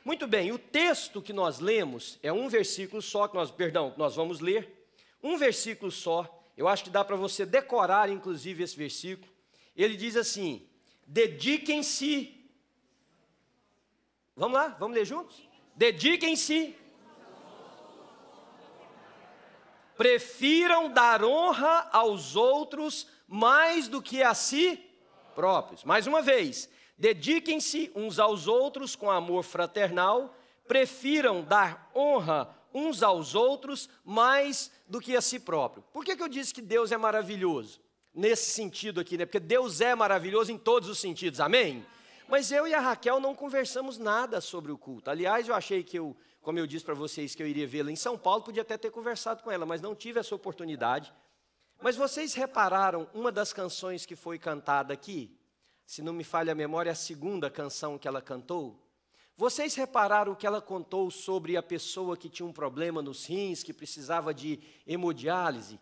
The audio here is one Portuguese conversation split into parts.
Muito bem, o texto que nós lemos é um versículo só, nós vamos ler, um versículo só. Eu acho que dá para você decorar, inclusive, esse versículo. Ele diz assim: dediquem-se. Vamos lá, vamos ler juntos? Dediquem-se. Prefiram dar honra aos outros mais do que a si próprios. Mais uma vez, dediquem-se uns aos outros com amor fraternal, prefiram dar honra uns aos outros mais do que a si próprio. Por que eu disse que Deus é maravilhoso? Nesse sentido aqui, né? Porque Deus é maravilhoso em todos os sentidos, amém? Mas eu e a Raquel não conversamos nada sobre o culto. Aliás, eu achei que como eu disse para vocês que eu iria vê-la em São Paulo, podia até ter conversado com ela, mas não tive essa oportunidade. Mas vocês repararam uma das canções que foi cantada aqui? Se não me falha a memória, a segunda canção que ela cantou. Vocês repararam que ela contou sobre a pessoa que tinha um problema nos rins, que precisava de hemodiálise?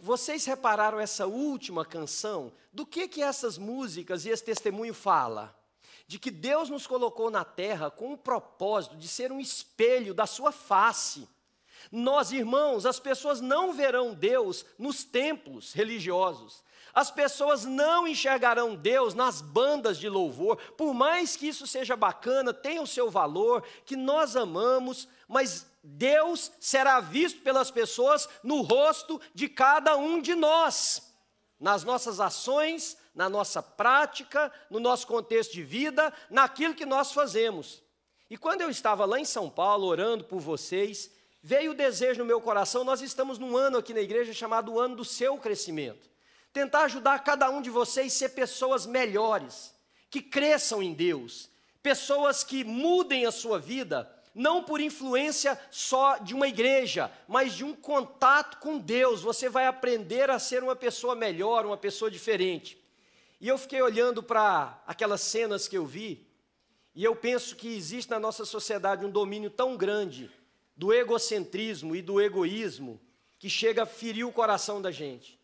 Vocês repararam essa última canção? Do que essas músicas e esse testemunho fala? De que Deus nos colocou na terra com o propósito de ser um espelho da sua face. Nós, irmãos, as pessoas não verão Deus nos templos religiosos. As pessoas não enxergarão Deus nas bandas de louvor, por mais que isso seja bacana, tenha o seu valor, que nós amamos, mas Deus será visto pelas pessoas no rosto de cada um de nós, nas nossas ações, na nossa prática, no nosso contexto de vida, naquilo que nós fazemos. E quando eu estava lá em São Paulo, orando por vocês, veio o desejo no meu coração. Nós estamos num ano aqui na igreja chamado Ano do Seu Crescimento. Tentar ajudar cada um de vocês a ser pessoas melhores, que cresçam em Deus, pessoas que mudem a sua vida, não por influência só de uma igreja, mas de um contato com Deus. Você vai aprender a ser uma pessoa melhor, uma pessoa diferente. E eu fiquei olhando para aquelas cenas que eu vi, e eu penso que existe na nossa sociedade um domínio tão grande do egocentrismo e do egoísmo, que chega a ferir o coração da gente.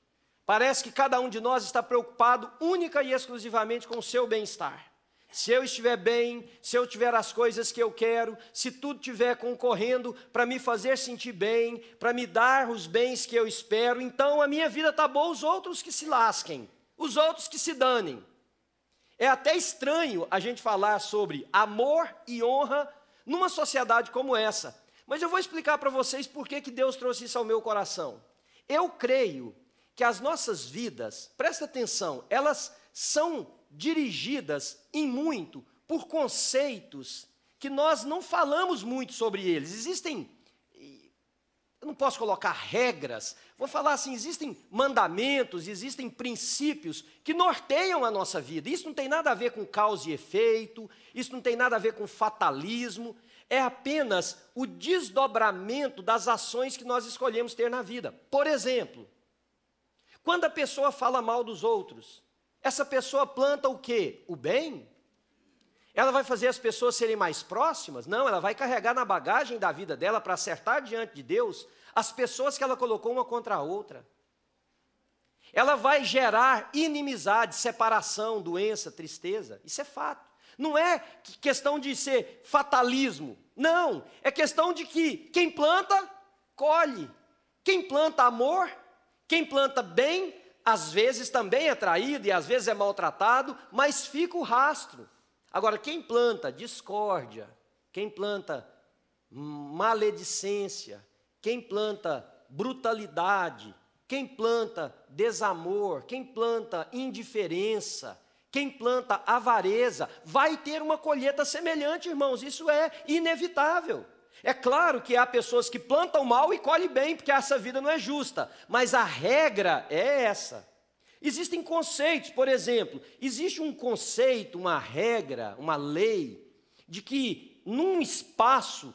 Parece que cada um de nós está preocupado única e exclusivamente com o seu bem-estar. Se eu estiver bem, se eu tiver as coisas que eu quero, se tudo estiver concorrendo para me fazer sentir bem, para me dar os bens que eu espero, então a minha vida está boa, os outros que se lasquem, os outros que se danem. É até estranho a gente falar sobre amor e honra numa sociedade como essa. Mas eu vou explicar para vocês por que Deus trouxe isso ao meu coração. Eu creio que as nossas vidas, presta atenção, elas são dirigidas em muito por conceitos que nós não falamos muito sobre eles. Existem, eu não posso colocar regras, vou falar assim, existem mandamentos, existem princípios que norteiam a nossa vida. Isso não tem nada a ver com causa e efeito, isso não tem nada a ver com fatalismo, é apenas o desdobramento das ações que nós escolhemos ter na vida. Por exemplo, quando a pessoa fala mal dos outros, essa pessoa planta o quê? O bem? Ela vai fazer as pessoas serem mais próximas? Não, ela vai carregar na bagagem da vida dela para acertar diante de Deus as pessoas que ela colocou uma contra a outra. Ela vai gerar inimizade, separação, doença, tristeza. Isso é fato. Não é questão de ser fatalismo. Não, é questão de que quem planta, colhe. Quem planta amor, quem planta bem, às vezes também é traído e às vezes é maltratado, mas fica o rastro. Agora, quem planta discórdia, quem planta maledicência, quem planta brutalidade, quem planta desamor, quem planta indiferença, quem planta avareza, vai ter uma colheita semelhante, irmãos, isso é inevitável. É claro que há pessoas que plantam mal e colhem bem, porque essa vida não é justa, mas a regra é essa. Existem conceitos, por exemplo, existe um conceito, uma regra, uma lei, de que num espaço,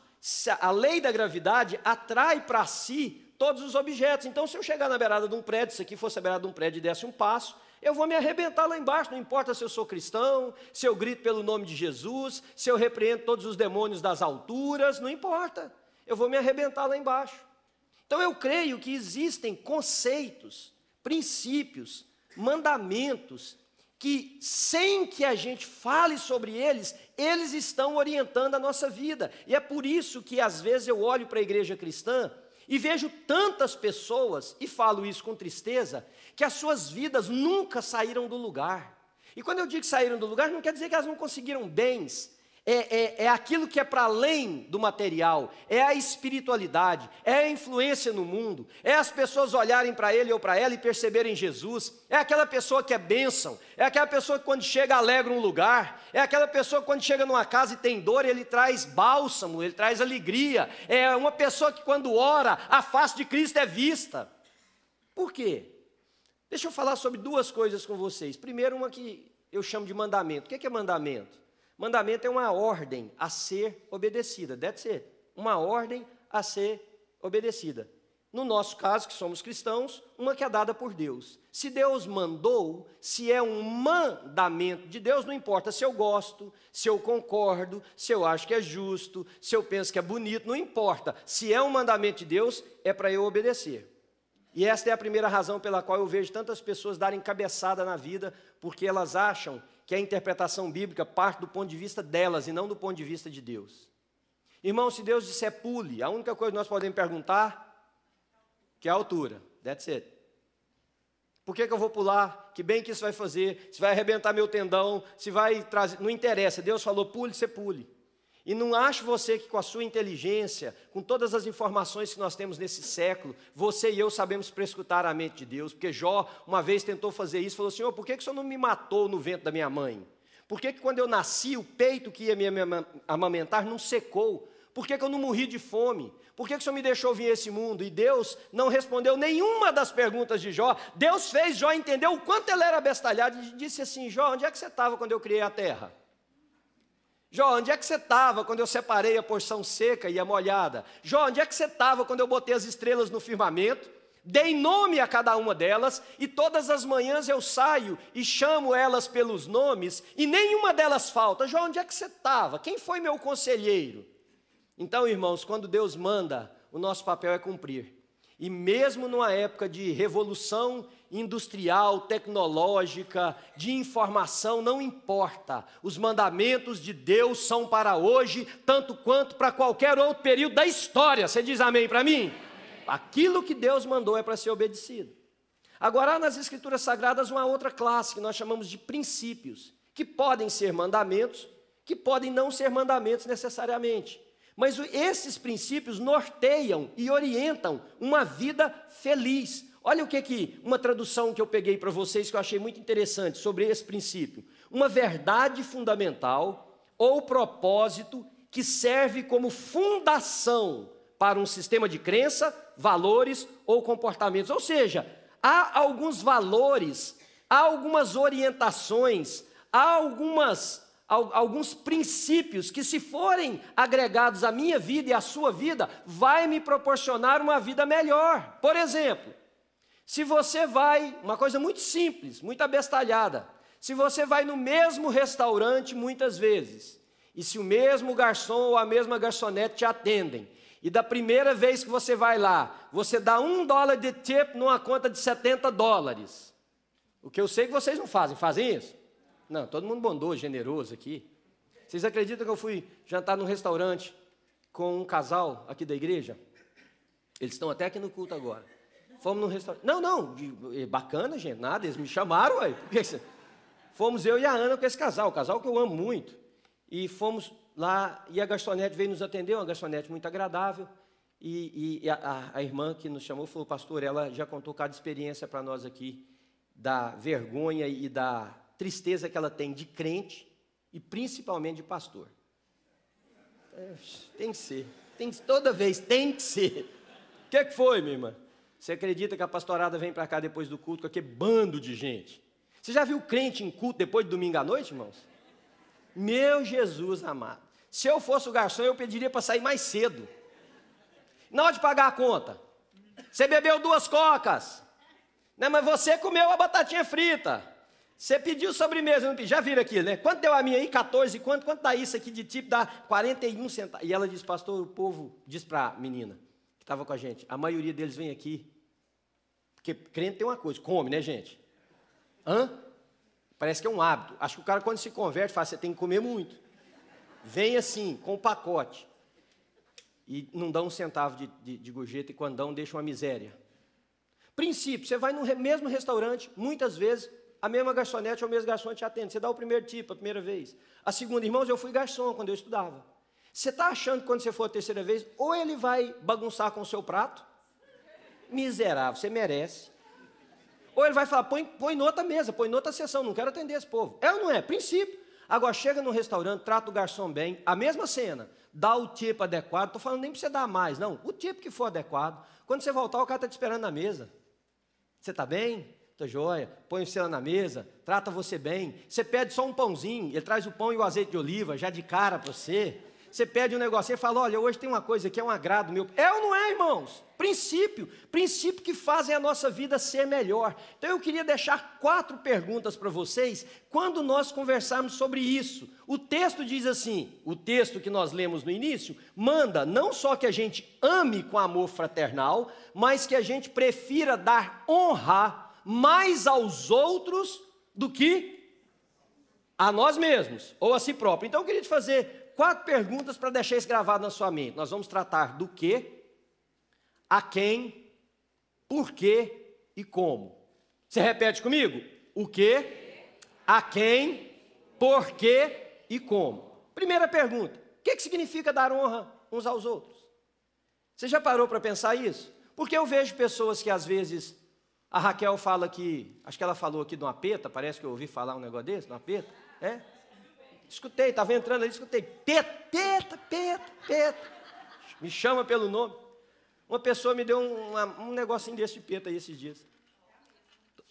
a lei da gravidade atrai para si todos os objetos. Então, se eu chegar na beirada de um prédio, se aqui fosse a beirada de um prédio e desse um passo, eu vou me arrebentar lá embaixo, não importa se eu sou cristão, se eu grito pelo nome de Jesus, se eu repreendo todos os demônios das alturas, não importa, eu vou me arrebentar lá embaixo. Então eu creio que existem conceitos, princípios, mandamentos, que, sem que a gente fale sobre eles, eles estão orientando a nossa vida. E é por isso que, às vezes, eu olho para a igreja cristã e vejo tantas pessoas, e falo isso com tristeza, que as suas vidas nunca saíram do lugar. E quando eu digo que saíram do lugar, não quer dizer que elas não conseguiram bens. É aquilo que é para além do material, é a espiritualidade, é a influência no mundo, é as pessoas olharem para ele ou para ela e perceberem Jesus, é aquela pessoa que é bênção, é aquela pessoa que quando chega alegra um lugar, é aquela pessoa que quando chega numa casa e tem dor, ele traz bálsamo, ele traz alegria, é uma pessoa que quando ora, a face de Cristo é vista. Por quê? Deixa eu falar sobre duas coisas com vocês. Primeiro, uma que eu chamo de mandamento. O que é mandamento? Mandamento é uma ordem a ser obedecida, that's it. Uma ordem a ser obedecida. No nosso caso, que somos cristãos, uma que é dada por Deus. Se Deus mandou, se é um mandamento de Deus, não importa se eu gosto, se eu concordo, se eu acho que é justo, se eu penso que é bonito, não importa. Se é um mandamento de Deus, é para eu obedecer. E esta é a primeira razão pela qual eu vejo tantas pessoas darem cabeçada na vida, porque elas acham que a interpretação bíblica parte do ponto de vista delas e não do ponto de vista de Deus. Irmão, se Deus disser pule, a única coisa que nós podemos perguntar que é a altura. That's it. Por que eu vou pular? Que bem que isso vai fazer? Se vai arrebentar meu tendão? Se vai trazer? Não interessa. Deus falou pule, você pule. E não acho você que com a sua inteligência, com todas as informações que nós temos nesse século, você e eu sabemos prescrutar a mente de Deus, porque Jó uma vez tentou fazer isso, falou: Senhor, por que o Senhor não me matou no ventre da minha mãe? Por que quando eu nasci, o peito que ia me amamentar não secou? Por que eu não morri de fome? Por que o Senhor me deixou vir a esse mundo? E Deus não respondeu nenhuma das perguntas de Jó. Deus fez Jó entender o quanto ele era abestalhado e disse assim: Jó, onde é que você estava quando eu criei a terra? Jó, onde é que você estava quando eu separei a porção seca e a molhada? Jó, onde é que você estava quando eu botei as estrelas no firmamento? Dei nome a cada uma delas, e todas as manhãs eu saio e chamo elas pelos nomes, e nenhuma delas falta. Jó, onde é que você estava? Quem foi meu conselheiro? Então, irmãos, quando Deus manda, o nosso papel é cumprir. E mesmo numa época de revolução industrial, tecnológica, de informação, não importa. Os mandamentos de Deus são para hoje, tanto quanto para qualquer outro período da história. Você diz amém para mim? Aquilo que Deus mandou é para ser obedecido. Agora, há nas Escrituras Sagradas uma outra classe, que nós chamamos de princípios, que podem ser mandamentos, que podem não ser mandamentos necessariamente. Mas esses princípios norteiam e orientam uma vida feliz. Olha o que uma tradução que eu peguei para vocês que eu achei muito interessante sobre esse princípio. Uma verdade fundamental ou propósito que serve como fundação para um sistema de crença, valores ou comportamentos. Ou seja, há alguns valores, há algumas orientações, há alguns princípios que, se forem agregados à minha vida e à sua vida, vai me proporcionar uma vida melhor. Por exemplo, se você vai, uma coisa muito simples, muito abestalhada, se você vai no mesmo restaurante muitas vezes, e se o mesmo garçom ou a mesma garçonete te atendem, e da primeira vez que você vai lá, você dá $1 de tip numa conta de $70. O que eu sei que vocês não fazem isso? Não, todo mundo bondoso, generoso aqui. Vocês acreditam que eu fui jantar num restaurante com um casal aqui da igreja? Eles estão até aqui no culto agora. Fomos num restaurante. Não, bacana, gente, nada, eles me chamaram, ué. Fomos eu e a Ana com esse casal, o casal que eu amo muito. E fomos lá, e a garçonete veio nos atender, uma garçonete muito agradável. E a irmã que nos chamou falou: pastor, ela já contou cada experiência para nós aqui, da vergonha e da tristeza que ela tem de crente e principalmente de pastor. Tem que ser, toda vez tem que ser. O que foi, minha irmã? Você acredita que a pastorada vem para cá depois do culto com aquele bando de gente? Você já viu crente em culto depois de domingo à noite, irmãos? Meu Jesus amado. Se eu fosse o garçom, eu pediria para sair mais cedo. Na hora de pagar a conta, você bebeu 2 cocas, né? Mas você comeu a batatinha frita. Você pediu sobremesa, não pediu? Já viram aqui, né? Quanto deu a minha aí? 14. Quanto dá isso aqui de tipo? Dá 41 centavos. E ela disse: pastor, o povo diz para a menina que estava com a gente, a maioria deles vem aqui, porque crente tem uma coisa, come, né, gente? Parece que é um hábito. Acho que o cara, quando se converte, fala, você tem que comer muito. Vem assim, com o pacote. E não dá um centavo de gorjeta, e quando dão, deixa uma miséria. Princípio, você vai no mesmo restaurante, muitas vezes, a mesma garçonete ou o mesmo garçom te atende. Você dá o primeiro tipo, a primeira vez. A segunda, irmãos, eu fui garçom quando eu estudava. Você está achando que quando você for a terceira vez, ou ele vai bagunçar com o seu prato, miserável, você merece. Ou ele vai falar, põe noutra mesa, põe noutra sessão, não quero atender esse povo. É ou não é? Princípio. Agora, chega no restaurante, trata o garçom bem, a mesma cena, dá o tipo adequado, estou falando nem para você dar mais, não, o tipo que for adequado. Quando você voltar, o cara está te esperando na mesa. Você está bem? Está joia? Põe você lá na mesa, trata você bem. Você pede só um pãozinho, ele traz o pão e o azeite de oliva, já de cara para você. Você pede um negocinho e fala, olha, hoje tem uma coisa que é um agrado meu. É ou não é, irmãos? Princípio que fazem a nossa vida ser melhor. Então eu queria deixar 4 perguntas para vocês, quando nós conversarmos sobre isso. O texto diz assim, o texto que nós lemos no início, manda não só que a gente ame com amor fraternal, mas que a gente prefira dar honra mais aos outros do que a nós mesmos, ou a si próprio. Então eu queria te fazer 4 perguntas para deixar isso gravado na sua mente. Nós vamos tratar do que, a quem, por quê e como. Você repete comigo? O que, a quem, por quê e como. Primeira pergunta, o que significa dar honra uns aos outros? Você já parou para pensar isso? Porque eu vejo pessoas que às vezes, a Raquel fala que, acho que ela falou aqui de uma peta, parece que eu ouvi falar um negócio desse, de uma peta, é? Escutei, estava entrando ali, escutei, peta, me chama pelo nome. Uma pessoa me deu um negocinho desse de peta aí esses dias.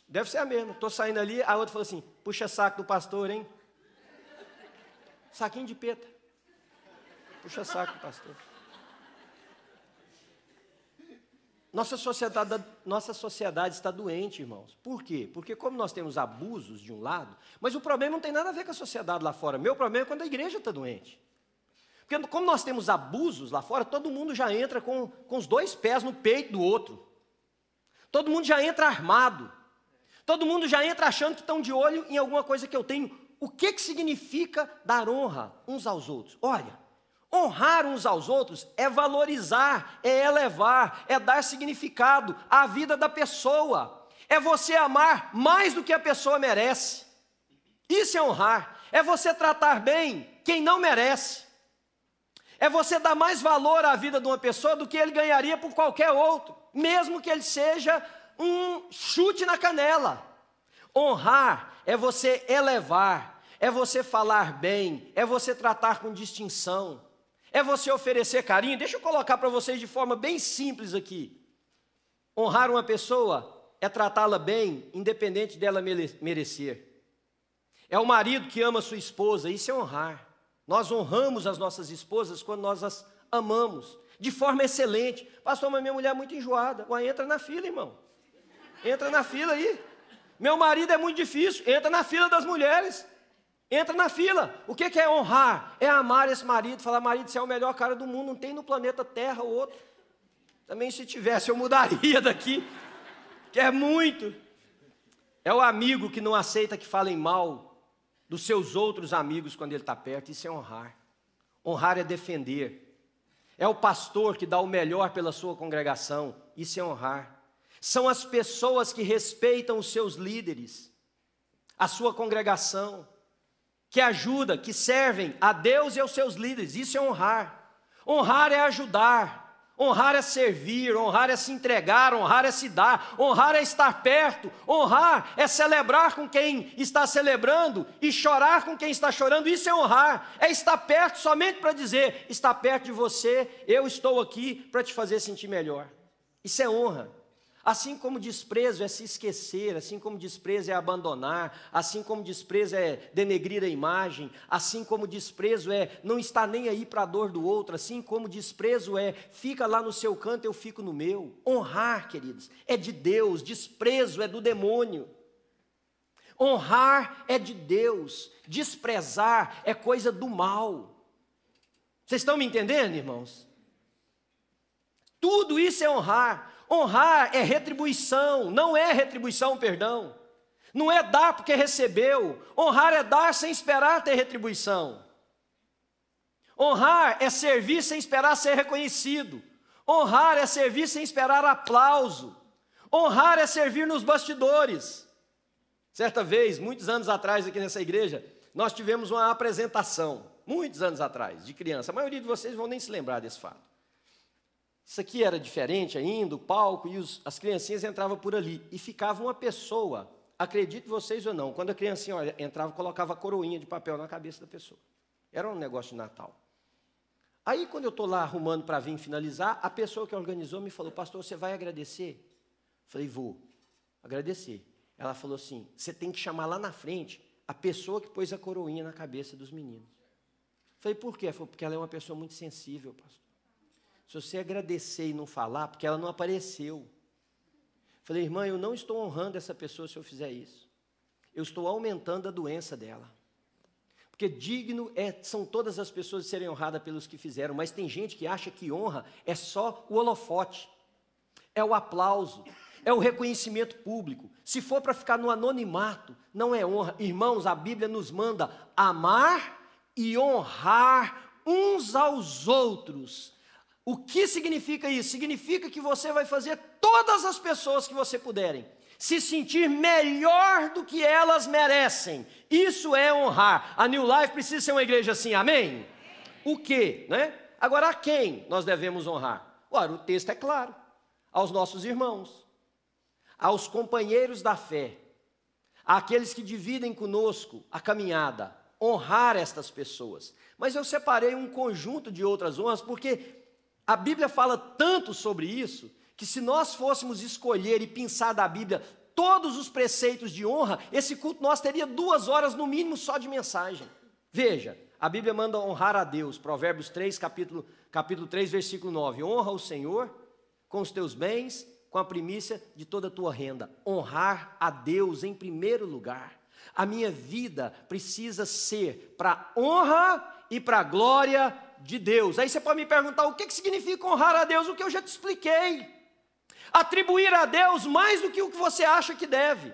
Deve ser a mesma, estou saindo ali, a outra falou assim, puxa saco do pastor, hein? Saquinho de peta. Puxa saco do pastor. Nossa sociedade está doente, irmãos. Por quê? Porque como nós temos abusos de um lado, mas o problema não tem nada a ver com a sociedade lá fora. Meu problema é quando a igreja está doente. Porque como nós temos abusos lá fora, todo mundo já entra com os 2 pés no peito do outro. Todo mundo já entra armado. Todo mundo já entra achando que estão de olho em alguma coisa que eu tenho. O que significa dar honra uns aos outros? Olha, honrar uns aos outros é valorizar, é elevar, é dar significado à vida da pessoa. É você amar mais do que a pessoa merece. Isso é honrar. É você tratar bem quem não merece. É você dar mais valor à vida de uma pessoa do que ele ganharia por qualquer outro, mesmo que ele seja um chute na canela. Honrar é você elevar, é você falar bem, é você tratar com distinção. É você oferecer carinho. Deixa eu colocar para vocês de forma bem simples aqui. Honrar uma pessoa é tratá-la bem, independente dela merecer. É o marido que ama sua esposa, isso é honrar. Nós honramos as nossas esposas quando nós as amamos, de forma excelente. Pastor, mas minha mulher é muito enjoada. Ué, entra na fila, irmão. Entra na fila aí. Meu marido é muito difícil. Entra na fila das mulheres. Entra na fila. O que é honrar? É amar esse marido, falar, marido, você é o melhor cara do mundo, não tem no planeta Terra o outro. Também se tivesse, eu mudaria daqui, que é muito. É o amigo que não aceita que falem mal dos seus outros amigos quando ele está perto, isso é honrar. Honrar é defender. É o pastor que dá o melhor pela sua congregação, isso é honrar. São as pessoas que respeitam os seus líderes, a sua congregação, que ajudam, que servem a Deus e aos seus líderes, isso é honrar. Honrar é ajudar, honrar é servir, honrar é se entregar, honrar é se dar, honrar é estar perto, honrar é celebrar com quem está celebrando e chorar com quem está chorando, isso é honrar. É estar perto somente para dizer, está perto de você, eu estou aqui para te fazer sentir melhor. Isso é honra. Assim como desprezo é se esquecer, assim como desprezo é abandonar, assim como desprezo é denegrir a imagem, assim como desprezo é não estar nem aí para a dor do outro, assim como desprezo é fica lá no seu canto, eu fico no meu. Honrar, queridos, é de Deus, desprezo é do demônio. Honrar é de Deus, desprezar é coisa do mal. Vocês estão me entendendo, irmãos? Tudo isso é honrar. Honrar é retribuição, não é retribuição, perdão. Não é dar porque recebeu. Honrar é dar sem esperar ter retribuição. Honrar é servir sem esperar ser reconhecido. Honrar é servir sem esperar aplauso. Honrar é servir nos bastidores. Certa vez, muitos anos atrás aqui nessa igreja, nós tivemos uma apresentação, muitos anos atrás, de criança. A maioria de vocês vão nem se lembrar desse fato. Isso aqui era diferente ainda, o palco, e as criancinhas entravam por ali. E ficava uma pessoa, acredite vocês ou não, quando a criancinha entrava, colocava a coroinha de papel na cabeça da pessoa. Era um negócio de Natal. Aí, quando eu estou lá arrumando para vir finalizar, a pessoa que organizou me falou: pastor, você vai agradecer? Eu falei: vou agradecer. Ela falou assim: você tem que chamar lá na frente a pessoa que pôs a coroinha na cabeça dos meninos. Eu falei: por quê? Ela falou: porque ela é uma pessoa muito sensível, pastor. Se você agradecer e não falar, porque ela não apareceu. Eu falei: irmã, eu não estou honrando essa pessoa se eu fizer isso. Eu estou aumentando a doença dela. Porque digno são todas as pessoas de serem honradas pelos que fizeram, mas tem gente que acha que honra é só o holofote, é o aplauso, é o reconhecimento público. Se for para ficar no anonimato, não é honra. Irmãos, a Bíblia nos manda amar e honrar uns aos outros. O que significa isso? Significa que você vai fazer todas as pessoas que você puderem se sentir melhor do que elas merecem. Isso é honrar. A New Life precisa ser uma igreja assim, amém? O quê, né? Agora, a quem nós devemos honrar? Ora, o texto é claro. Aos nossos irmãos, aos companheiros da fé, àqueles que dividem conosco a caminhada, honrar estas pessoas. Mas eu separei um conjunto de outras honras, porque a Bíblia fala tanto sobre isso, que se nós fôssemos escolher e pensar da Bíblia todos os preceitos de honra, esse culto nós teria 2 horas no mínimo só de mensagem. Veja, a Bíblia manda honrar a Deus, Provérbios 3, capítulo 3, versículo 9. Honra o Senhor com os teus bens, com a primícia de toda a tua renda. Honrar a Deus em primeiro lugar. A minha vida precisa ser para honra e para a glória de Deus. Aí você pode me perguntar: o que significa honrar a Deus? O que eu já te expliquei. Atribuir a Deus mais do que o que você acha que deve.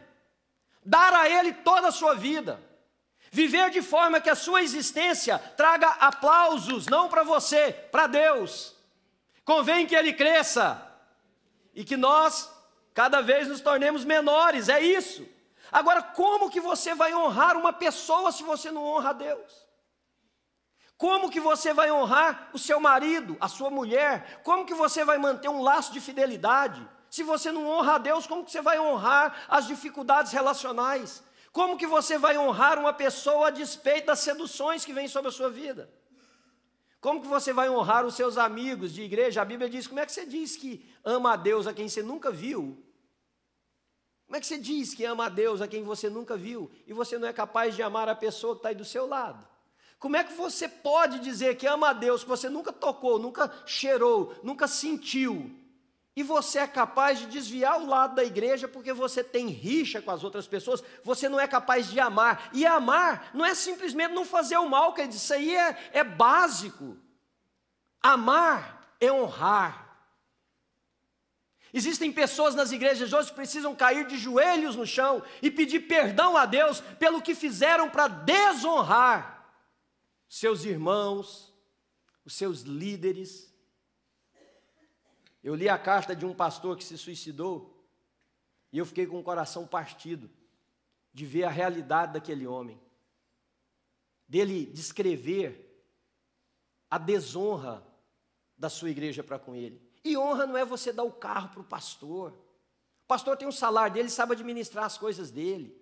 Dar a Ele toda a sua vida. Viver de forma que a sua existência traga aplausos, não para você, para Deus. Convém que Ele cresça e que nós cada vez nos tornemos menores, é isso. Agora, como que você vai honrar uma pessoa se você não honra a Deus? Como que você vai honrar o seu marido, a sua mulher? Como que você vai manter um laço de fidelidade? Se você não honra a Deus, como que você vai honrar as dificuldades relacionais? Como que você vai honrar uma pessoa a despeito das seduções que vêm sobre a sua vida? Como que você vai honrar os seus amigos de igreja? A Bíblia diz: como é que você diz que ama a Deus a quem você nunca viu? Como é que você diz que ama a Deus a quem você nunca viu e você não é capaz de amar a pessoa que está aí do seu lado? Como é que você pode dizer que ama a Deus, que você nunca tocou, nunca cheirou, nunca sentiu, e você é capaz de desviar o lado da igreja porque você tem rixa com as outras pessoas, você não é capaz de amar? E amar não é simplesmente não fazer o mal, quer dizer, isso aí é básico. Amar é honrar. Existem pessoas nas igrejas hoje que precisam cair de joelhos no chão e pedir perdão a Deus pelo que fizeram para desonrar seus irmãos, os seus líderes. Eu li a carta de um pastor que se suicidou e eu fiquei com o coração partido de ver a realidade daquele homem, dele descrever a desonra da sua igreja para com ele. E honra não é você dar o carro para o pastor. O pastor tem um salário dele, sabe administrar as coisas dele.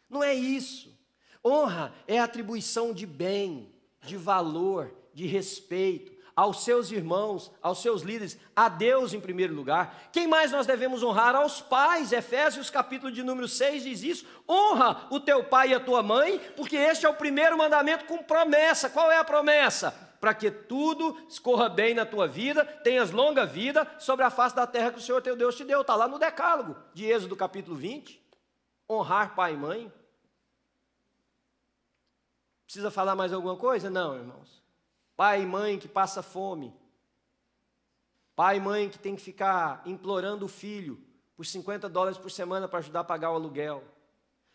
Não é isso. Honra é atribuição de bem, de valor, de respeito aos seus irmãos, aos seus líderes, a Deus em primeiro lugar. Quem mais nós devemos honrar? Aos pais. Efésios capítulo de número 6 diz isso: honra o teu pai e a tua mãe, porque este é o primeiro mandamento com promessa. Qual é a promessa? Para que tudo escorra bem na tua vida, tenhas longa vida sobre a face da terra que o Senhor teu Deus te deu. Está lá no Decálogo de Êxodo capítulo 20. Honrar pai e mãe. Precisa falar mais alguma coisa? Não, irmãos. Pai e mãe que passa fome. Pai e mãe que tem que ficar implorando o filho por $50 por semana para ajudar a pagar o aluguel.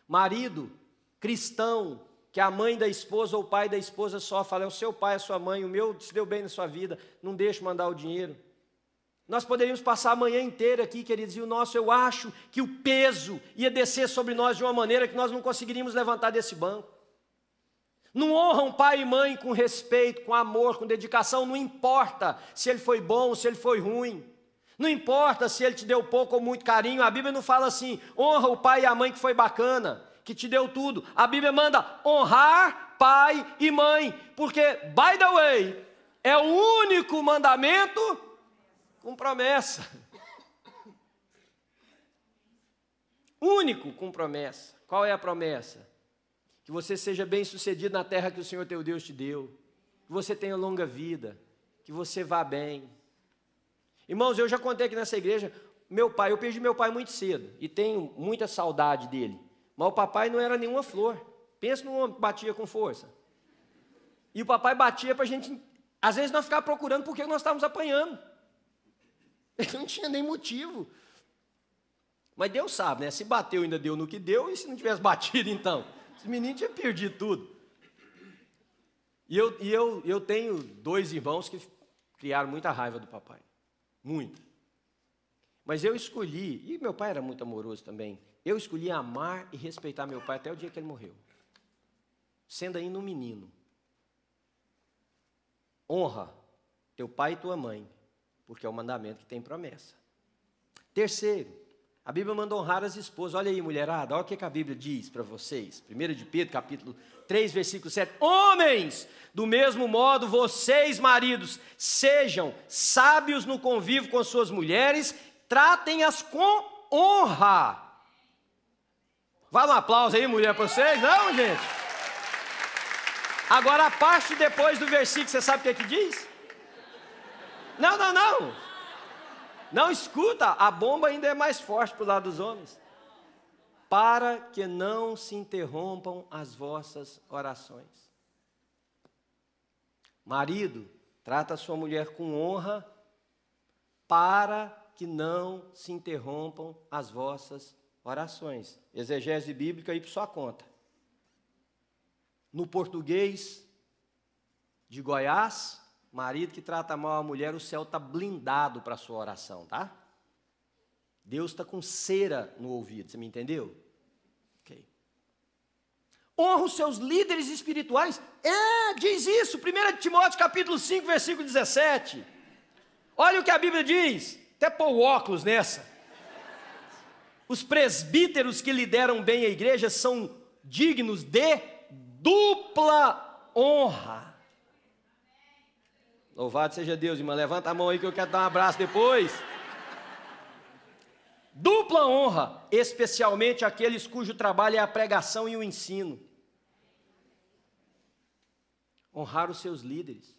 Marido cristão, que a mãe da esposa ou o pai da esposa só fala, é o seu pai, a sua mãe, o meu se deu bem na sua vida, não deixe mandar o dinheiro. Nós poderíamos passar a manhã inteira aqui, queridos, e o nosso, eu acho que o peso ia descer sobre nós de uma maneira que nós não conseguiríamos levantar desse banco. Não honram pai e mãe com respeito, com amor, com dedicação, não importa se ele foi bom, se ele foi ruim. Não importa se ele te deu pouco ou muito carinho, a Bíblia não fala assim, honra o pai e a mãe que foi bacana, que te deu tudo. A Bíblia manda honrar pai e mãe, porque, by the way, é o único mandamento com promessa. Único com promessa. Qual é a promessa? Que você seja bem sucedido na terra que o Senhor teu Deus te deu, que você tenha longa vida, que você vá bem. Irmãos, eu já contei aqui nessa igreja, meu pai, eu perdi meu pai muito cedo, e tenho muita saudade dele, mas o papai não era nenhuma flor, pensa num homem que batia com força, e o papai batia para a gente, às vezes nós ficávamos procurando por que nós estávamos apanhando, ele não tinha nem motivo, mas Deus sabe, né, se bateu ainda deu no que deu, e se não tivesse batido então, esse menino tinha perdido tudo. E eu tenho 2 irmãos que criaram muita raiva do papai. Muita. Mas eu escolhi, e meu pai era muito amoroso também, eu escolhi amar e respeitar meu pai até o dia que ele morreu. Sendo ainda um menino. Honra teu pai e tua mãe, porque é o mandamento que tem promessa. Terceiro, a Bíblia manda honrar as esposas. Olha aí, mulherada, olha o que a Bíblia diz para vocês. 1 de Pedro, capítulo 3, versículo 7. Homens, do mesmo modo, vocês, maridos, sejam sábios no convívio com suas mulheres, tratem-as com honra. Vai um aplauso aí, mulher, para vocês? Não, gente? Agora, a parte depois do versículo, você sabe o que diz? Não. Não, escuta, a bomba ainda é mais forte para o lado dos homens. Para que não se interrompam as vossas orações. Marido, trata a sua mulher com honra, para que não se interrompam as vossas orações. Exegese bíblica aí por sua conta. No português de Goiás, marido que trata mal a mulher, o céu está blindado para a sua oração, tá? Deus está com cera no ouvido, você me entendeu? Ok. Honra os seus líderes espirituais. Diz isso, 1 Timóteo capítulo 5, versículo 17. Olha o que a Bíblia diz, até pôr o óculos nessa. Os presbíteros que lideram bem a igreja são dignos de dupla honra. Louvado seja Deus, irmã. Levanta a mão aí que eu quero dar um abraço depois. Dupla honra, especialmente aqueles cujo trabalho é a pregação e o ensino. Honrar os seus líderes.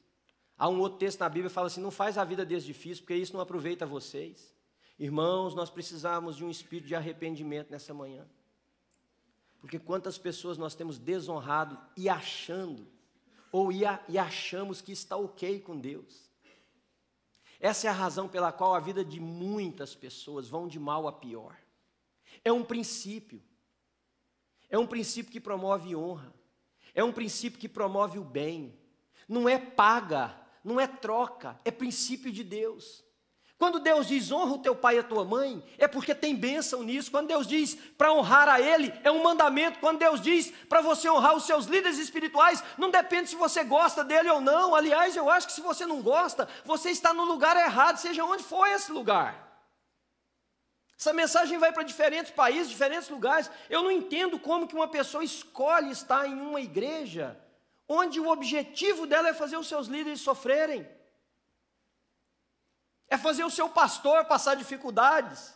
Há um outro texto na Bíblia que fala assim, não faz a vida deles difícil, porque isso não aproveita vocês. Irmãos, nós precisamos de um espírito de arrependimento nessa manhã. Porque quantas pessoas nós temos desonrado e achando, e achamos que está ok com Deus. Essa é a razão pela qual a vida de muitas pessoas vão de mal a pior. É um princípio que promove honra, é um princípio que promove o bem, não é paga, não é troca, é princípio de Deus. Quando Deus diz honra o teu pai e a tua mãe, é porque tem bênção nisso. Quando Deus diz para honrar a Ele, é um mandamento. Quando Deus diz para você honrar os seus líderes espirituais, não depende se você gosta dele ou não. Aliás, eu acho que se você não gosta, você está no lugar errado, seja onde for esse lugar. Essa mensagem vai para diferentes países, diferentes lugares. Eu não entendo como que uma pessoa escolhe estar em uma igreja, onde o objetivo dela é fazer os seus líderes sofrerem. É fazer o seu pastor passar dificuldades.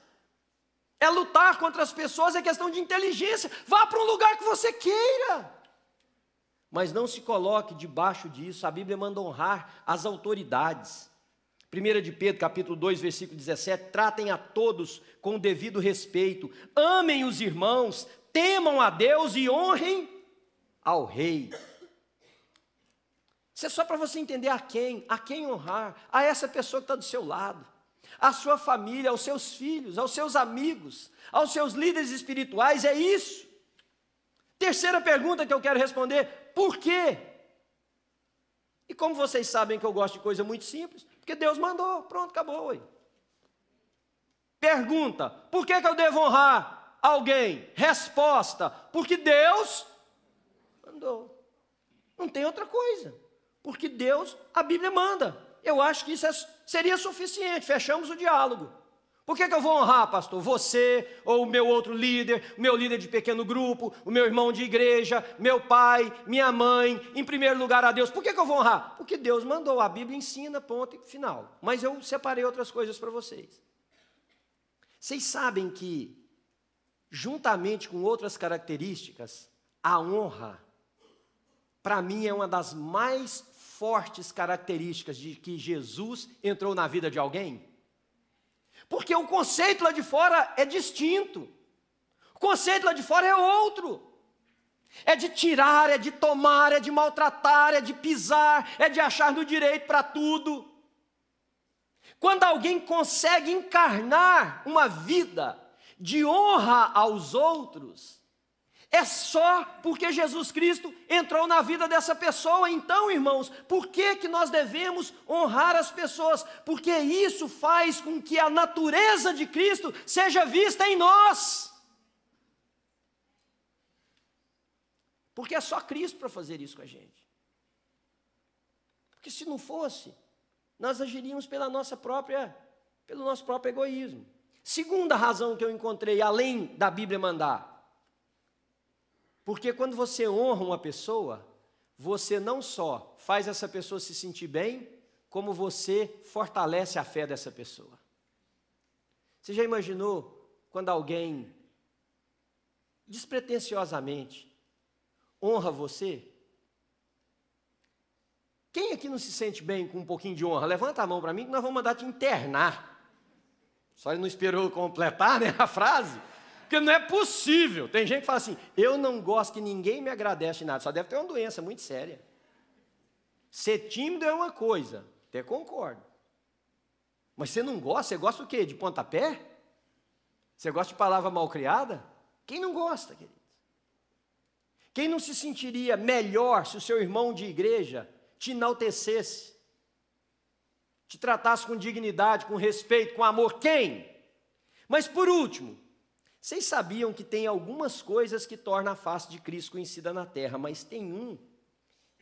É lutar contra as pessoas, é questão de inteligência. Vá para um lugar que você queira. Mas não se coloque debaixo disso. A Bíblia manda honrar as autoridades. 1 de Pedro, capítulo 2, versículo 17. Tratem a todos com o devido respeito. Amem os irmãos, temam a Deus e honrem ao rei. Isso é só para você entender a quem honrar, a essa pessoa que está do seu lado, à sua família, aos seus filhos, aos seus amigos, aos seus líderes espirituais, é isso. Terceira pergunta que eu quero responder: por quê? E como vocês sabem que eu gosto de coisa muito simples, porque Deus mandou, pronto, acabou. Aí. Pergunta: por que eu devo honrar alguém? Resposta: porque Deus mandou. Não tem outra coisa. Porque Deus, a Bíblia manda. Eu acho que isso seria suficiente, fechamos o diálogo. Por que eu vou honrar, pastor? Você, ou o meu outro líder, o meu líder de pequeno grupo, o meu irmão de igreja, meu pai, minha mãe, em primeiro lugar a Deus. Por que eu vou honrar? Porque Deus mandou, a Bíblia ensina, ponto e final. Mas eu separei outras coisas para vocês. Vocês sabem que, juntamente com outras características, a honra, para mim, é uma das mais fortes características de que Jesus entrou na vida de alguém. Porque o conceito lá de fora é distinto. O conceito lá de fora é outro. É de tirar, é de tomar, é de maltratar, é de pisar, é de achar no direito para tudo. Quando alguém consegue encarnar uma vida de honra aos outros, é só porque Jesus Cristo entrou na vida dessa pessoa. Então, irmãos, por que nós devemos honrar as pessoas? Porque isso faz com que a natureza de Cristo seja vista em nós. Porque é só Cristo para fazer isso com a gente. Porque se não fosse, nós agiríamos pelo nosso próprio egoísmo. Segunda razão que eu encontrei, além da Bíblia mandar, porque quando você honra uma pessoa, você não só faz essa pessoa se sentir bem, como você fortalece a fé dessa pessoa. Você já imaginou quando alguém despretensiosamente honra você? Quem aqui não se sente bem com um pouquinho de honra? Levanta a mão para mim que nós vamos mandar te internar. Só ele não esperou completar, né, a frase? Porque não é possível. Tem gente que fala assim: eu não gosto que ninguém me agradece em nada. Só deve ter uma doença muito séria. Ser tímido é uma coisa, até concordo. Mas você não gosta? Você gosta o quê? De pontapé? Você gosta de palavra mal criada? Quem não gosta, queridos? Quem não se sentiria melhor se o seu irmão de igreja te enaltecesse, te tratasse com dignidade, com respeito, com amor? Quem? Mas por último, vocês sabiam que tem algumas coisas que tornam a face de Cristo conhecida na terra, mas tem um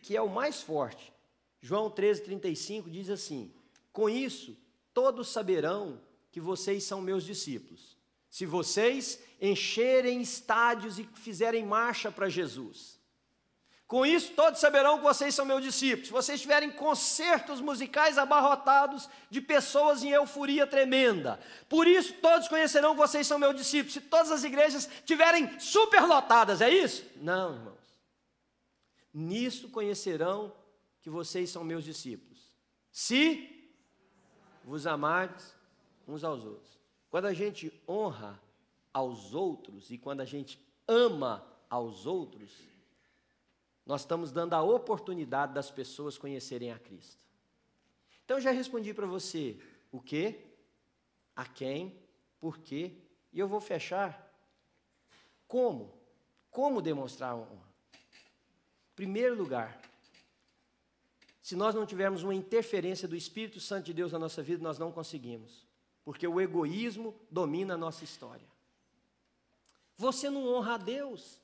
que é o mais forte. João 13:35 diz assim: com isso todos saberão que vocês são meus discípulos, se vocês encherem estádios e fizerem marcha para Jesus. Com isso todos saberão que vocês são meus discípulos, se vocês tiverem concertos musicais abarrotados de pessoas em euforia tremenda. Por isso todos conhecerão que vocês são meus discípulos, se todas as igrejas tiverem superlotadas, é isso? Não, irmãos. Nisso conhecerão que vocês são meus discípulos, se vos amardes uns aos outros. Quando a gente honra aos outros e quando a gente ama aos outros, nós estamos dando a oportunidade das pessoas conhecerem a Cristo. Então eu já respondi para você o que, a quem, por quê, e eu vou fechar. Como? Como demonstrar a honra? Em primeiro lugar, se nós não tivermos uma interferência do Espírito Santo de Deus na nossa vida, nós não conseguimos. Porque o egoísmo domina a nossa história. Você não honra a Deus.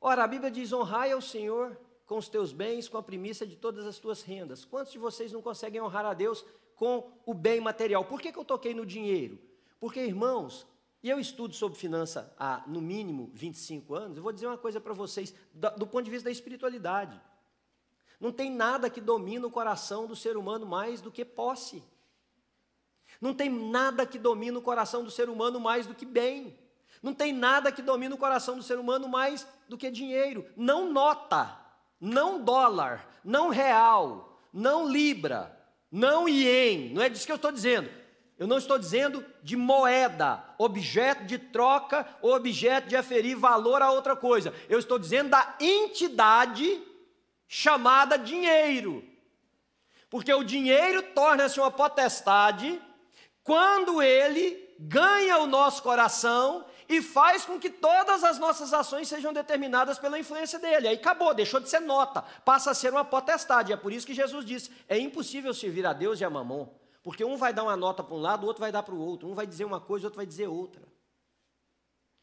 Ora, a Bíblia diz: honrai ao Senhor com os teus bens, com a primícia de todas as tuas rendas. Quantos de vocês não conseguem honrar a Deus com o bem material? Por que eu toquei no dinheiro? Porque, irmãos, e eu estudo sobre finança há, no mínimo, 25 anos, eu vou dizer uma coisa para vocês, do ponto de vista da espiritualidade. Não tem nada que domina o coração do ser humano mais do que posse. Não tem nada que domina o coração do ser humano mais do que bem. Não tem nada que domina o coração do ser humano mais do que dinheiro. Não nota, não dólar, não real, não libra, não ien. Não é disso que eu estou dizendo. Eu não estou dizendo de moeda, objeto de troca ou objeto de aferir valor a outra coisa. Eu estou dizendo da entidade chamada dinheiro. Porque o dinheiro torna-se uma potestade quando ele ganha o nosso coração e faz com que todas as nossas ações sejam determinadas pela influência dele. Aí acabou, deixou de ser nota, passa a ser uma potestade. É por isso que Jesus disse, é impossível servir a Deus e a Mamon, porque um vai dar uma nota para um lado, o outro vai dar para o outro, um vai dizer uma coisa, o outro vai dizer outra.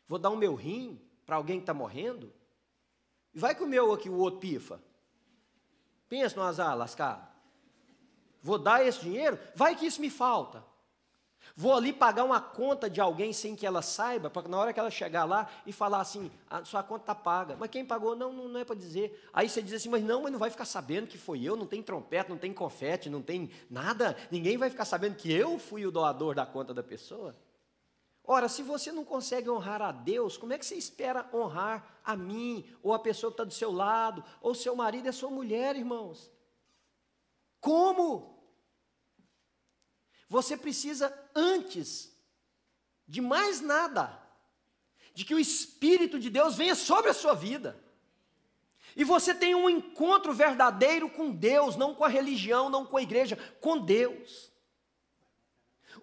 Vou dar o meu rim para alguém que está morrendo? E vai que o meu aqui, o outro pifa. Pensa no azar lascado. Vou dar esse dinheiro? Vai que isso me falta. Vou ali pagar uma conta de alguém sem que ela saiba, para na hora que ela chegar lá e falar assim, a sua conta está paga. Mas quem pagou? Não é para dizer. Aí você diz assim, mas não vai ficar sabendo que foi eu, não tem trompete, não tem confete, não tem nada. Ninguém vai ficar sabendo que eu fui o doador da conta da pessoa. Ora, se você não consegue honrar a Deus, como é que você espera honrar a mim, ou a pessoa que está do seu lado, ou seu marido e a sua mulher, irmãos? Como? Você precisa, antes de mais nada, de que o Espírito de Deus venha sobre a sua vida. E você tenha um encontro verdadeiro com Deus, não com a religião, não com a igreja, com Deus.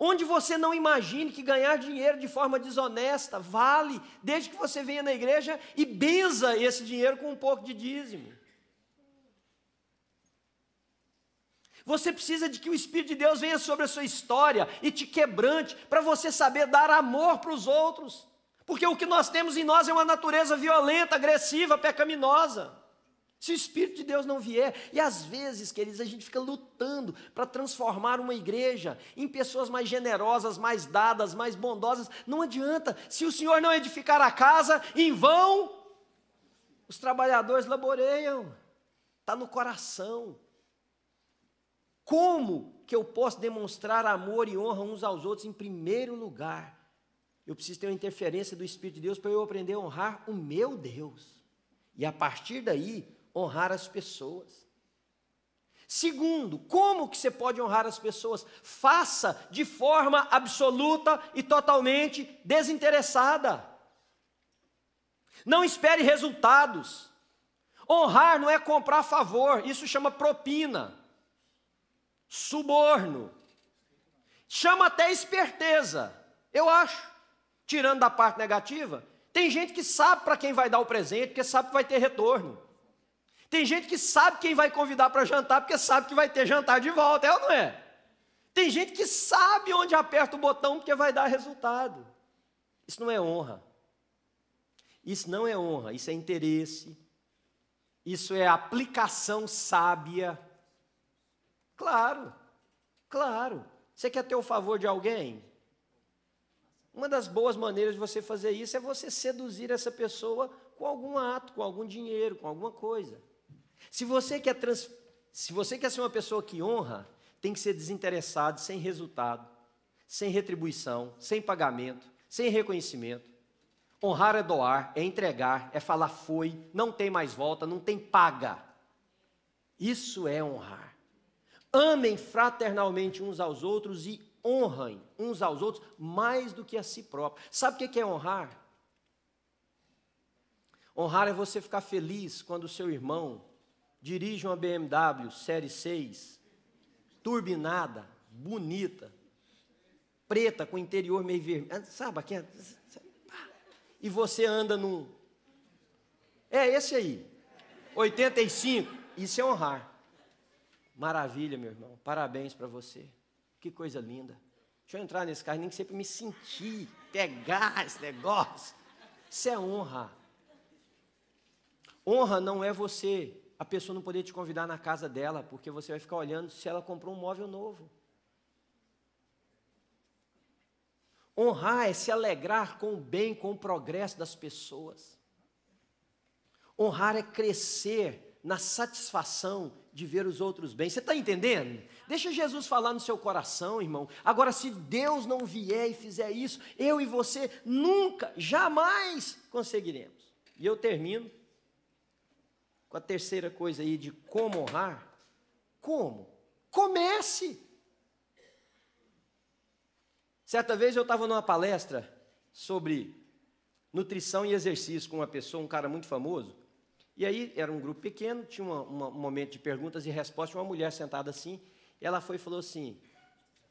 Onde você não imagine que ganhar dinheiro de forma desonesta vale, desde que você venha na igreja e benza esse dinheiro com um pouco de dízimo. Você precisa de que o Espírito de Deus venha sobre a sua história e te quebrante, para você saber dar amor para os outros. Porque o que nós temos em nós é uma natureza violenta, agressiva, pecaminosa. Se o Espírito de Deus não vier, e às vezes, queridos, a gente fica lutando para transformar uma igreja em pessoas mais generosas, mais dadas, mais bondosas, não adianta. Se o Senhor não edificar a casa, em vão os trabalhadores laboreiam, está no coração. Como que eu posso demonstrar amor e honra uns aos outros? Em primeiro lugar, eu preciso ter uma interferência do Espírito de Deus para eu aprender a honrar o meu Deus. E a partir daí, honrar as pessoas. Segundo, como que você pode honrar as pessoas? Faça de forma absoluta e totalmente desinteressada. Não espere resultados. Honrar não é comprar favor, isso chama propina, suborno. Chama até esperteza, eu acho. Tirando da parte negativa, tem gente que sabe para quem vai dar o presente, porque sabe que vai ter retorno. Tem gente que sabe quem vai convidar para jantar, porque sabe que vai ter jantar de volta, é ou não é? Tem gente que sabe onde aperta o botão, porque vai dar resultado. Isso não é honra. Isso não é honra, isso é interesse. Isso é aplicação sábia. Claro, claro. Você quer ter o favor de alguém? Uma das boas maneiras de você fazer isso é você seduzir essa pessoa com algum ato, com algum dinheiro, com alguma coisa. Se você quer ser uma pessoa que honra, tem que ser desinteressado, sem resultado, sem retribuição, sem pagamento, sem reconhecimento. Honrar é doar, é entregar, é falar foi, não tem mais volta, não tem paga. Isso é honrar. Amem fraternalmente uns aos outros e honrem uns aos outros mais do que a si próprio. Sabe o que é honrar? Honrar é você ficar feliz quando o seu irmão dirige uma BMW Série 6, turbinada, bonita, preta, com interior meio vermelho, sabe aqui? E você anda num... É esse aí, 85, isso é honrar. Maravilha, meu irmão, parabéns para você, que coisa linda. Deixa eu entrar nesse carro, nem que seja para me sentir, pegar esse negócio. Isso é honra. Honra não é você, a pessoa não poder te convidar na casa dela, porque você vai ficar olhando se ela comprou um móvel novo. Honrar é se alegrar com o bem, com o progresso das pessoas. Honrar é crescer na satisfação de ver os outros bem. Você está entendendo? Deixa Jesus falar no seu coração, irmão. Agora, se Deus não vier e fizer isso, eu e você nunca, jamais conseguiremos. E eu termino com a terceira coisa aí de como honrar. Como? Comece! Certa vez eu estava numa palestra sobre nutrição e exercício com uma pessoa, um cara muito famoso, e aí era um grupo pequeno, tinha um momento de perguntas e respostas, uma mulher sentada assim, e ela foi e falou assim,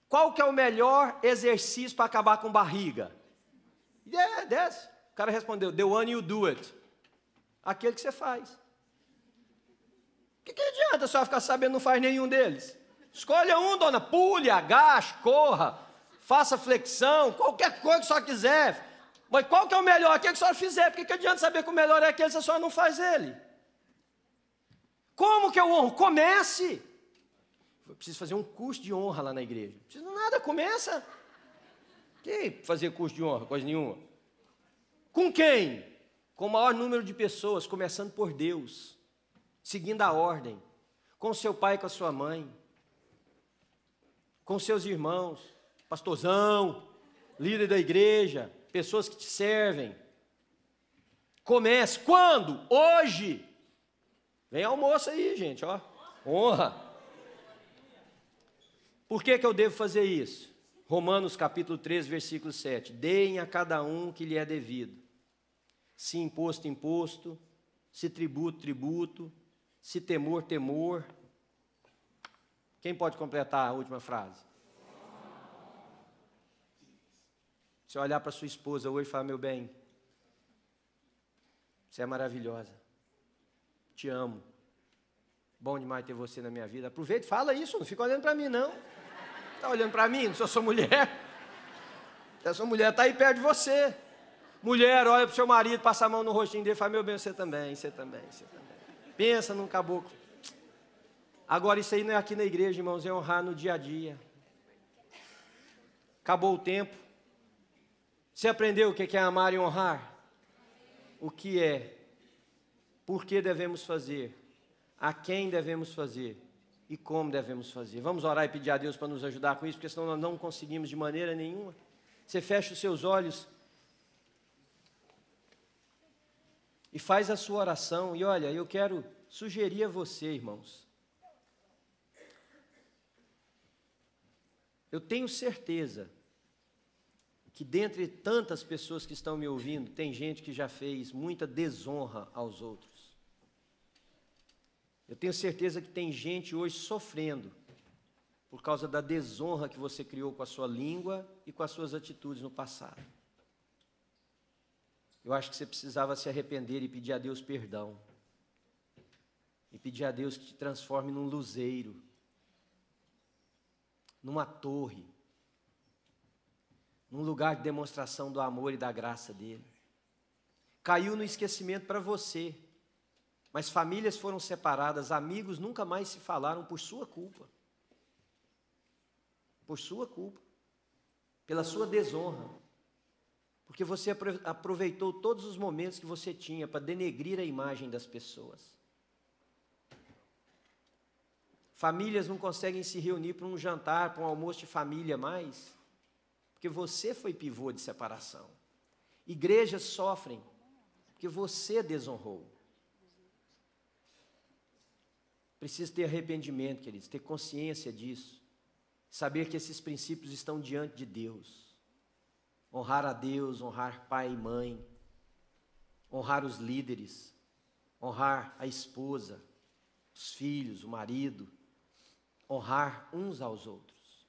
qual que é o melhor exercício para acabar com barriga? Desce. O cara respondeu, the one you do it. Aquele que você faz. O que adianta a senhora ficar sabendo não faz nenhum deles? Escolha um, dona, pule, agache, corra, faça flexão, qualquer coisa que a senhora quiser. Mas qual que é o melhor? Aquele que a senhora fizer. Por que adianta saber que o melhor é aquele se a senhora não faz ele? Como que eu honro? Comece. Eu preciso fazer um curso de honra lá na igreja. Não precisa nada, começa. Que fazer curso de honra? Coisa nenhuma. Com quem? Com o maior número de pessoas, começando por Deus, seguindo a ordem, com seu pai e com a sua mãe, com seus irmãos, pastorzão, líder da igreja, pessoas que te servem. Comece. Quando? Hoje. Vem almoço aí, gente, ó. Honra. Por que eu devo fazer isso? Romanos capítulo 13, versículo 7. Deem a cada um que lhe é devido. Se imposto, imposto. Se tributo, tributo. Se temor, temor. Quem pode completar a última frase? Se olhar para sua esposa hoje e falar, meu bem, você é maravilhosa. Te amo. Bom demais ter você na minha vida. Aproveita e fala isso, não fica olhando para mim, não. Está olhando para mim? Não sou sua mulher. A sua mulher está aí perto de você. Mulher, olha para o seu marido, passa a mão no rostinho dele e fala, meu bem, você também, você também, você também. Pensa num caboclo. Agora, isso aí não é aqui na igreja, irmãos, é honrar no dia a dia. Acabou o tempo. Você aprendeu o que é amar e honrar? O que é? Por que devemos fazer? A quem devemos fazer? E como devemos fazer? Vamos orar e pedir a Deus para nos ajudar com isso, porque senão nós não conseguimos de maneira nenhuma. Você fecha os seus olhos e faz a sua oração. E olha, eu quero sugerir a você, irmãos. Eu tenho certeza que dentre tantas pessoas que estão me ouvindo, tem gente que já fez muita desonra aos outros. Eu tenho certeza que tem gente hoje sofrendo por causa da desonra que você criou com a sua língua e com as suas atitudes no passado. Eu acho que você precisava se arrepender e pedir a Deus perdão. E pedir a Deus que te transforme num luzeiro, numa torre, num lugar de demonstração do amor e da graça dele. Caiu no esquecimento para você, mas famílias foram separadas, amigos nunca mais se falaram por sua culpa. Por sua culpa, pela sua desonra, porque você aproveitou todos os momentos que você tinha para denegrir a imagem das pessoas. Famílias não conseguem se reunir para um jantar, para um almoço de família mais, porque você foi pivô de separação. Igrejas sofrem porque você desonrou. Precisa ter arrependimento, queridos, ter consciência disso. Saber que esses princípios estão diante de Deus. Honrar a Deus, honrar pai e mãe. Honrar os líderes. Honrar a esposa, os filhos, o marido. Honrar uns aos outros.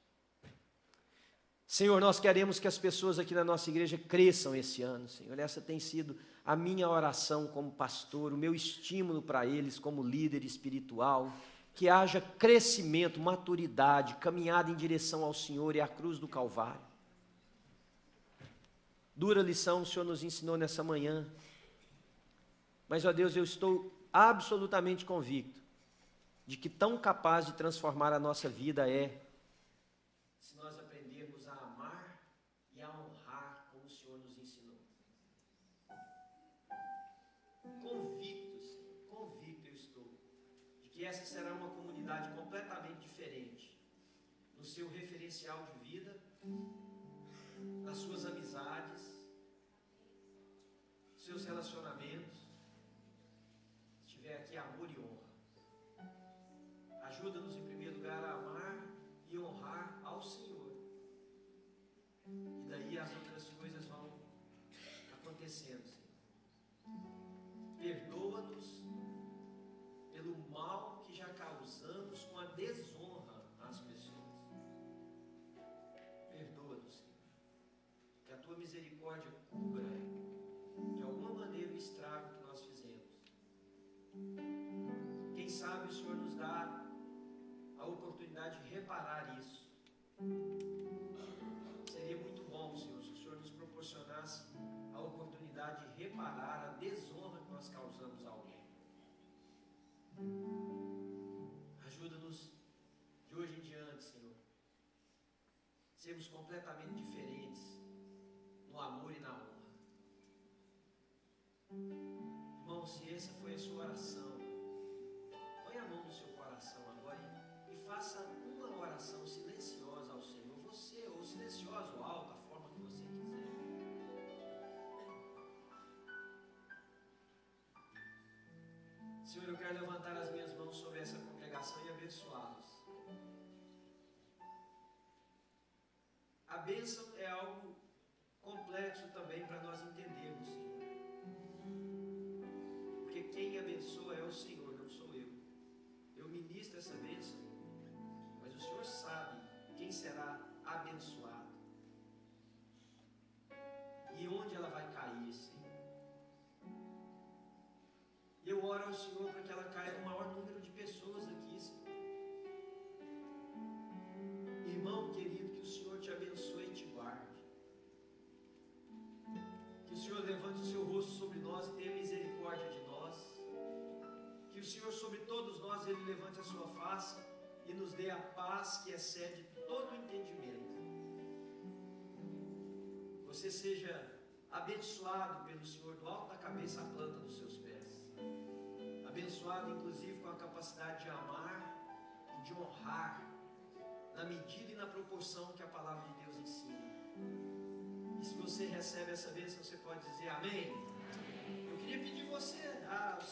Senhor, nós queremos que as pessoas aqui na nossa igreja cresçam esse ano, Senhor. Essa tem sido a minha oração como pastor, o meu estímulo para eles como líder espiritual, que haja crescimento, maturidade, caminhada em direção ao Senhor e à cruz do Calvário. Dura lição o Senhor nos ensinou nessa manhã, mas, ó Deus, eu estou absolutamente convicto de que tão capaz de transformar a nossa vida é se nós aprendermos a amar e a honrar como o Senhor nos ensinou. Convicto eu estou de que essa será uma comunidade completamente diferente no seu referencial de vida, nas suas amizades, seus relacionamentos. Se tiver aqui amor e honra. Ajuda-nos em primeiro lugar a amar e honrar ao Senhor. E daí as outras coisas vão acontecendo, Senhor. Perdoa-nos pelo mal que já causamos com a desonra às pessoas. Perdoa-nos, Senhor. Que a tua misericórdia, cubra de alguma maneira o estrago que nós fizemos. Quem sabe o Senhor nos dá a oportunidade de reparar isso. Seria muito bom, Senhor, se o Senhor nos proporcionasse a oportunidade de reparar a desonra que nós causamos a alguém. Ajuda-nos de hoje em diante, Senhor, sermos completamente diferentes no amor e na honra. Irmão, se essa foi a sua oração, põe a mão no seu coração agora e faça uma oração silenciosa ao Senhor, você, ou silenciosa ou alta, a forma que você quiser. Senhor, eu quero levantar as minhas mãos sobre essa congregação e abençoá-los. A bênção é algo complexo também para nós entendermos, Senhor. Porque quem abençoa é o Senhor, não sou eu. Eu ministro essa bênção, mas o Senhor sabe quem será abençoado e onde ela vai cair, Senhor. E eu oro ao Senhor para que ela caia no maior número de pessoas aqui, Senhor. Irmão querido, que o Senhor te abençoe e te guarde. Que o Senhor levante o seu rosto sobre nós e tenha misericórdia de nós. Que o Senhor sobre todos nós, Ele levante a sua face e nos dê a paz que excede todo o entendimento. Você seja abençoado pelo Senhor do alto da cabeça à planta dos seus pés. Abençoado inclusive com a capacidade de amar e de honrar na medida e na proporção que a palavra de Deus ensina. E se você recebe essa bênção, você pode dizer amém? Eu queria pedir você a